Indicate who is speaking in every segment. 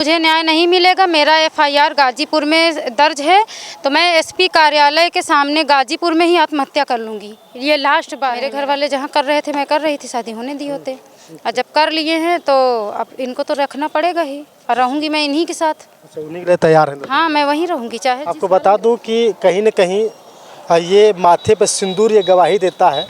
Speaker 1: मुझे न्याय नहीं मिलेगा। मेरा एफआईआर गाजीपुर में दर्ज है, तो मैं एसपी कार्यालय के सामने गाजीपुर में ही आत्महत्या कर लूँगी। ये लास्ट बार। मेरे घर वाले जहाँ कर रहे थे मैं कर रही थी, शादी होने दी होते, और जब कर लिए हैं तो अब इनको तो रखना पड़ेगा ही, और रहूँगी मैं इन्हीं के साथ।
Speaker 2: अच्छा, उन्हीं के लिए तैयार है?
Speaker 1: हाँ, मैं वहीं रहूँगी चाहे।
Speaker 2: आपको बता दूं कि कहीं न कहीं ये माथे पर सिंदूर ये गवाही देता है,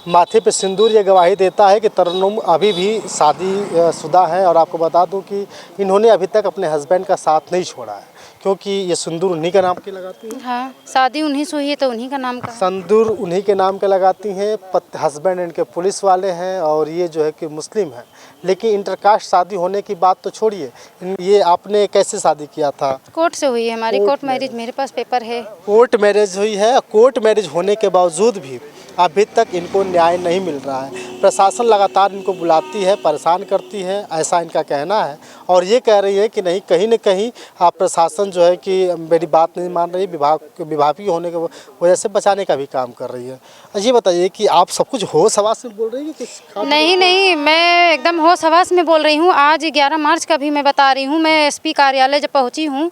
Speaker 2: माथे पे सिंदूर ये गवाही देता है कि तरन्नुम अभी भी शादी शुदा है। और आपको बता दूं कि इन्होंने अभी तक अपने हस्बैंड का साथ नहीं छोड़ा है, क्योंकि ये सिंदूर उन्हीं का नाम की लगाती हैं।
Speaker 1: हाँ, शादी उन्हीं से हुई है तो उन्हीं का नाम का
Speaker 2: सिंदूर उन्हीं के नाम के लगाती हैं। हस्बैंड इनके पुलिस वाले हैं और ये जो है कि मुस्लिम है। लेकिन इंटरकास्ट शादी होने की बात तो छोड़िए, ये आपने कैसे शादी किया था?
Speaker 1: कोर्ट से हुई है हमारी, कोर्ट मैरिज। मेरे पास पेपर है।
Speaker 2: कोर्ट मैरिज हुई है। कोर्ट मैरिज होने के बावजूद भी अभी तक इनको न्याय नहीं मिल रहा है। प्रशासन लगातार इनको बुलाती है, परेशान करती है, ऐसा इनका कहना है। और ये कह रही है कि नहीं, कहीं न कहीं प्रशासन जो है कि मेरी बात नहीं मान रही, विभागीय होने की वजह से बचाने का भी काम कर रही है। ये बताइए कि आप सब कुछ होश हवास में बोल रही है?
Speaker 1: नहीं, मैं एकदम होश हवास में बोल रही हूँ। आज 11 मार्च का भी मैं बता रही हूँ। मैं एसपी कार्यालय जब पहुँची हूँ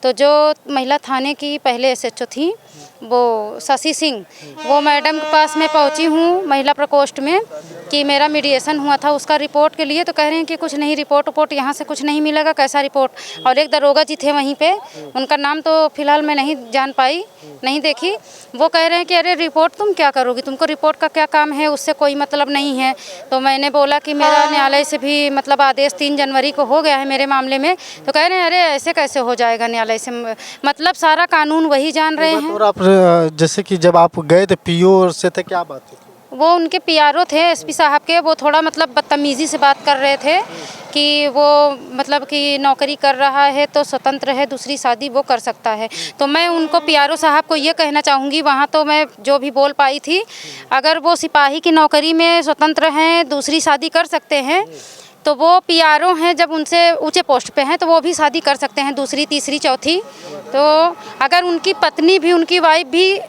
Speaker 1: तो जो महिला थाने की पहले एसएचओ थी, वो शशि सिंह, वो मैडम के पास मैं पहुंची हूँ महिला प्रकोष्ठ में कि मेरा मीडिएशन हुआ था उसका रिपोर्ट के लिए। तो कह रहे हैं कि कुछ नहीं, रिपोर्ट यहाँ से कुछ नहीं मिलेगा। कैसा रिपोर्ट? और एक दरोगा जी थे वहीं पे, उनका नाम तो फिलहाल मैं नहीं जान पाई, नहीं देखी। वो कह रहे हैं कि अरे रिपोर्ट तुम क्या करोगी, तुमको रिपोर्ट का क्या काम है, उससे कोई मतलब नहीं है। तो मैंने बोला कि मेरा न्यायालय से भी मतलब आदेश 3 जनवरी को हो गया है मेरे मामले में। तो कह रहे हैं अरे ऐसे कैसे हो जाएगा न्यायालय से, मतलब सारा कानून वही जान रहे हैं।
Speaker 2: और आप जैसे कि जब आप गए थे पीओ से, थे क्या बात थी?
Speaker 1: वो उनके पीआरओ थे एसपी साहब के, वो थोड़ा मतलब बदतमीज़ी से बात कर रहे थे कि वो मतलब कि नौकरी कर रहा है तो स्वतंत्र है, दूसरी शादी वो कर सकता है। तो मैं उनको पीआरओ साहब को ये कहना चाहूँगी, वहाँ तो मैं जो भी बोल पाई थी, अगर वो सिपाही की नौकरी में स्वतंत्र हैं, दूसरी शादी कर सकते हैं, तो वो पीआरओ हैं, जब उनसे ऊंचे पोस्ट पे हैं तो वो भी शादी कर सकते हैं, दूसरी, तीसरी, चौथी। तो अगर उनकी पत्नी भी, उनकी वाइफ भी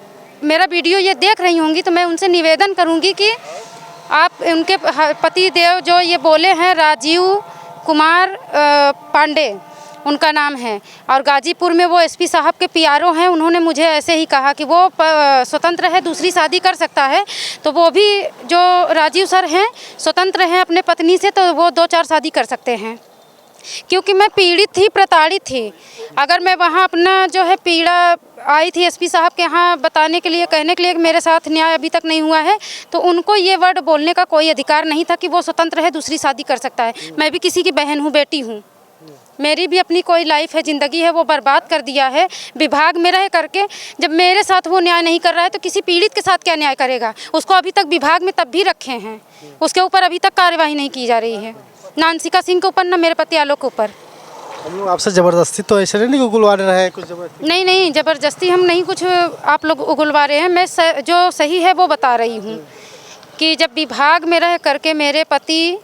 Speaker 1: मेरा वीडियो ये देख रही होंगी तो मैं उनसे निवेदन करूंगी कि आप उनके पति देव जो ये बोले हैं, राजीव कुमार पांडे उनका नाम है, और गाजीपुर में वो एसपी साहब के पीआरओ हैं, उन्होंने मुझे ऐसे ही कहा कि वो स्वतंत्र है, दूसरी शादी कर सकता है। तो वो भी जो राजीव सर हैं स्वतंत्र हैं अपने पत्नी से, तो वो 2-4 शादी कर सकते हैं। क्योंकि मैं पीड़ित थी, प्रताड़ित थी। अगर मैं वहाँ अपना जो है पीड़ा आई थी एसपी साहब के यहाँ बताने के लिए, कहने के लिए कि मेरे साथ न्याय अभी तक नहीं हुआ है, तो उनको ये वर्ड बोलने का कोई अधिकार नहीं था कि वो स्वतंत्र है, दूसरी शादी कर सकता है। मैं भी किसी की बहन हूँ, बेटी हूँ, मेरी भी अपनी कोई लाइफ है, ज़िंदगी है, वो बर्बाद कर दिया है विभाग में रह करके। जब मेरे साथ वो न्याय नहीं कर रहा है तो किसी पीड़ित के साथ क्या न्याय करेगा? उसको अभी तक विभाग में तब भी रखे हैं, उसके ऊपर अभी तक कार्यवाही नहीं की जा रही है, ना अंशिका सिंह के ऊपर, ना मेरे पति आलोक के ऊपर।
Speaker 2: हम लोग आपसे ज़बरदस्ती तो ऐसे नहीं उगलवा रहे हैं कुछ? ज़बरदस्ती
Speaker 1: नहीं, ज़बरदस्ती हम नहीं कुछ आप लोग उगलवा रहे हैं। मैं जो सही है वो बता रही हूँ कि जब विभाग में रह करके मेरे पति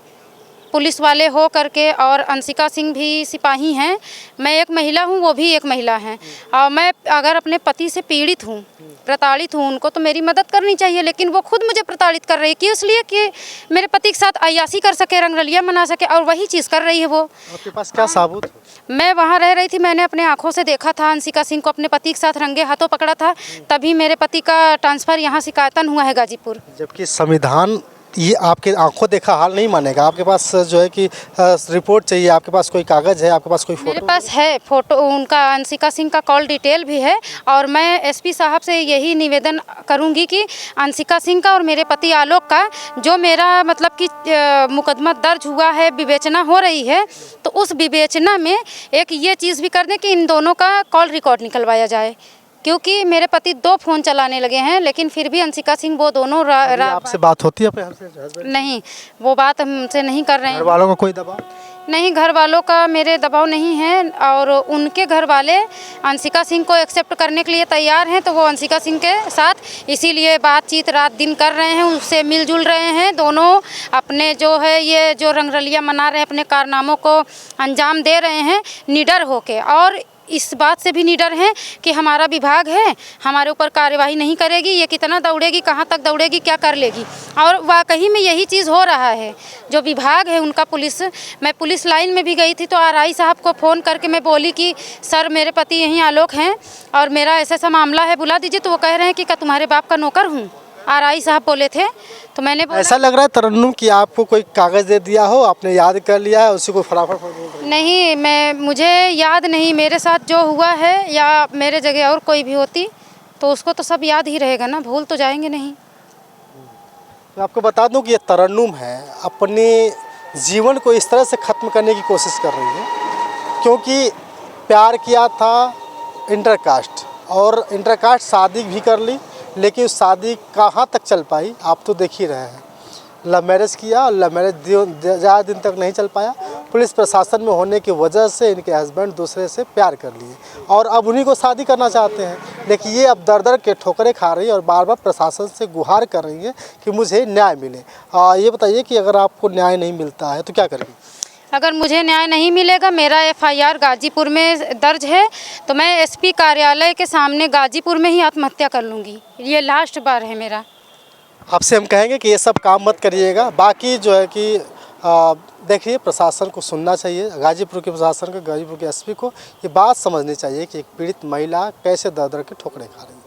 Speaker 1: पुलिस वाले हो करके, और अंशिका सिंह भी सिपाही हैं, मैं एक महिला हूँ, वो भी एक महिला हैं, और मैं अगर अपने पति से पीड़ित हूँ, प्रताड़ित हूँ, उनको तो मेरी मदद करनी चाहिए। लेकिन वो खुद मुझे प्रताड़ित कर रही है कि इसलिए कि मेरे पति के साथ अय्याशी कर सके, रंगरलिया मना सके, और वही चीज़ कर रही है वो।
Speaker 2: आपके पास क्या सबूत?
Speaker 1: मैं वहाँ रह रही थी, मैंने अपने आंखों से देखा था अंशिका सिंह को अपने पति के साथ रंगे हाथों पकड़ा था, तभी मेरे पति का ट्रांसफ़र यहाँ शिकायतन हुआ है गाजीपुर।
Speaker 2: जबकि संविधान ये आपके आंखों देखा हाल नहीं मानेगा। आपके पास जो है कि रिपोर्ट चाहिए, आपके पास कोई कागज़ है, आपके पास कोई फोटो?
Speaker 1: मेरे पास है फोटो, उनका अंशिका सिंह का कॉल डिटेल भी है। और मैं एसपी साहब से यही निवेदन करूंगी कि अंशिका सिंह का और मेरे पति आलोक का जो मेरा मतलब कि मुकदमा दर्ज हुआ है, विवेचना हो रही है, तो उस विवेचना में एक ये चीज़ भी कर दें कि इन दोनों का कॉल रिकॉर्ड निकलवाया जाए। क्योंकि मेरे पति 2 फ़ोन चलाने लगे हैं, लेकिन फिर भी अंशिका सिंह वो दोनों
Speaker 2: आपसे बात होती है अपने हस्बैंड?
Speaker 1: नहीं, वो बात हमसे नहीं कर रहे हैं।
Speaker 2: घर वालों का कोई दबाव
Speaker 1: नहीं, घर वालों का मेरे दबाव नहीं है, और उनके घर वाले अंशिका सिंह को एक्सेप्ट करने के लिए तैयार हैं, तो वो अंशिका सिंह के साथ इसीलिए बातचीत रात दिन कर रहे हैं, उससे मिलजुल रहे हैं। दोनों अपने जो है ये जो रंगरलिया मना रहे हैं, अपने कारनामों को अंजाम दे रहे हैं निडर होके। और इस बात से भी निडर हैं कि हमारा विभाग है, हमारे ऊपर कार्यवाही नहीं करेगी, ये कितना दौड़ेगी, कहाँ तक दौड़ेगी, क्या कर लेगी। और वाकई में यही चीज़ हो रहा है। जो विभाग है उनका पुलिस, मैं पुलिस लाइन में भी गई थी तो आरआई साहब को फ़ोन करके मैं बोली कि सर मेरे पति यहीं आलोक हैं और मेरा ऐसा ऐसा मामला है, बुला दीजिए। तो वो कह रहे हैं कि क्या तुम्हारे बाप का नौकर हूँ, आरआई साहब बोले थे। तो मैंने बोला,
Speaker 2: ऐसा लग रहा है तरन्नुम कि आपको कोई कागज़ दे दिया हो, आपने याद कर लिया है, उसी को फटाफट बोल रही है।
Speaker 1: नहीं, मुझे याद नहीं, मेरे साथ जो हुआ है या मेरे जगह और कोई भी होती तो उसको तो सब याद ही रहेगा ना, भूल तो जाएंगे नहीं।
Speaker 2: मैं आपको बता दूं कि ये तरन्नुम है अपने जीवन को इस तरह से ख़त्म करने की कोशिश कर रही है, क्योंकि प्यार किया था इंटरकास्ट और इंटरकास्ट शादी भी कर ली, लेकिन उस शादी कहाँ तक चल पाई आप तो देख ही रहे हैं। लव मैरिज किया और लव मैरिज ज़्यादा दिन तक नहीं चल पाया। पुलिस प्रशासन में होने की वजह से इनके हस्बैंड दूसरे से प्यार कर लिए और अब उन्हीं को शादी करना चाहते हैं, लेकिन ये अब दर दर के ठोकरें खा रही है और बार बार प्रशासन से गुहार कर रही है कि मुझे न्याय मिले। ये बताइए कि अगर आपको न्याय नहीं मिलता है तो क्या करेंगे?
Speaker 1: अगर मुझे न्याय नहीं मिलेगा, मेरा एफआईआर गाजीपुर में दर्ज है तो मैं एसपी कार्यालय के सामने गाजीपुर में ही आत्महत्या कर लूँगी। ये लास्ट बार है मेरा।
Speaker 2: आपसे हम कहेंगे कि ये सब काम मत करिएगा। बाकी जो है कि देखिए, प्रशासन को सुनना चाहिए, गाजीपुर के प्रशासन को, गाजीपुर के एसपी को ये बात समझनी चाहिए कि एक पीड़ित महिला कैसे दर दर के ठोकरें खा रही है।